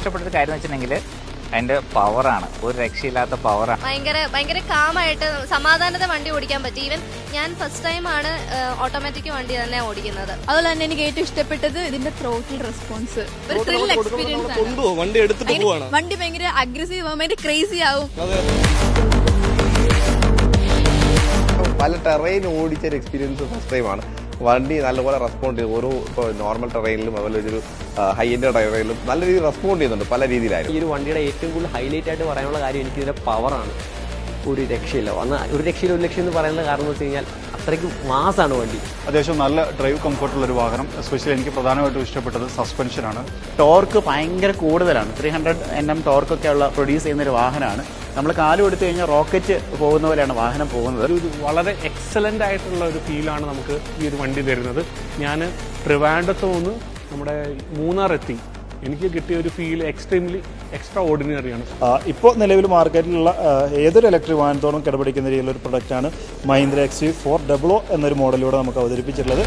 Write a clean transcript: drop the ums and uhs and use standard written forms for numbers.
ഇഷ്ടപ്പെട്ട ഒരു കാര്യം എന്ന് വെച്ചിട്ടുണ്ടെങ്കിൽ അതിന്റെ പവറാണ്. ഒരു രക്ഷയില്ലാത്ത പവറാണ്. ഭയങ്കര കാമായിട്ട് സമാധാനത്തെ വണ്ടി ഓടിക്കാൻ പറ്റി. ഈവൻ ഞാൻ ഫസ്റ്റ് ടൈം ആണ് ഓട്ടോമാറ്റിക് വണ്ടി തന്നെ ഓടിക്കുന്നത്. അതുപോലെ തന്നെ എനിക്ക് ഏറ്റവും ഇഷ്ടപ്പെട്ടത് ഇതിന്റെ ത്രോട്ടിൽ റെസ്പോൺസ്. ഒരു ത്രിൽ എക്സ്പീരിയൻസ് ആണ്. വണ്ടി എടുത്തിട്ട് പോവാണ്. വണ്ടി ഭയങ്കര അഗ്രസീവ് ആവും, ഭയങ്കര ക്രേസി ആവും. പല ടെറൈൻ ഓടിച്ചൊരു എക്സ്പീരിയൻസ് ഫസ്റ്റ് ടൈമാണ്. വണ്ടി നല്ലപോലെ റെസ്പോണ്ട് ചെയ്തു. ഓരോ ഇപ്പോൾ നോർമൽ ടെറൈനിലും അതുപോലെ ഒരു ഹൈ എൻഡ് ടെറൈനിലും നല്ല രീതിയിൽ റെസ്പോണ്ട് ചെയ്യുന്നുണ്ട് പല രീതിയിലായിരുന്നു. ഈ ഒരു വണ്ടിയുടെ ഏറ്റവും കൂടുതൽ ഹൈലൈറ്റ് ആയിട്ട് പറയാനുള്ള കാര്യം എനിക്ക് ഇതിന്റെ പവറാണ്. ഒരു രക്ഷയില്ല. ഒരു രക്ഷയില്ല, ഒരു ലക്ഷ്യം എന്ന് പറയുന്ന കാരണം എന്ന് വെച്ച് കഴിഞ്ഞാൽ അത്രയ്ക്ക് മാസാണ് വണ്ടി. അത്യാവശ്യം നല്ല ഡ്രൈവ് കംഫർട്ടുള്ള ഒരു വാഹനം. എസ്പെഷ്യലി എനിക്ക് പ്രധാനമായിട്ടും ഇഷ്ടപ്പെട്ടത് സസ്പെൻഷനാണ്. ടോർക്ക് ഭയങ്കര കൂടുതലാണ്. 300 Nm ടോർക്കൊക്കെ ഉള്ള പ്രൊഡ്യൂസ് ചെയ്യുന്ന ഒരു വാഹനമാണ്. നമ്മൾ കാലും എടുത്തു കഴിഞ്ഞാൽ റോക്കറ്റ് പോകുന്ന പോലെയാണ് വാഹനം പോകുന്നത്. ഒരു വളരെ എക്സലന്റ് ആയിട്ടുള്ള ഒരു ഫീലാണ് നമുക്ക് ഈ ഒരു വണ്ടി തരുന്നത്. ഞാൻ ട്രിവാൻഡ്രത്ത് നിന്ന് നമ്മുടെ മൂന്നാർ എത്തി. എനിക്ക് കിട്ടിയ ഒരു ഫീൽ എക്സ്ട്രാ ഓർഡിനറിയാണ്. ഇപ്പോൾ നിലവിൽ മാർക്കറ്റിലുള്ള ഏതൊരു ഇലക്ട്രിക് വാഹനത്തോടും കിടപിടിക്കുന്ന രീതിയിലുള്ള ഒരു പ്രൊഡക്റ്റാണ് മഹീന്ദ്ര XUV 400 എന്നൊരു മോഡലിലൂടെ നമുക്ക് അവതരിപ്പിച്ചിട്ടുള്ളത്.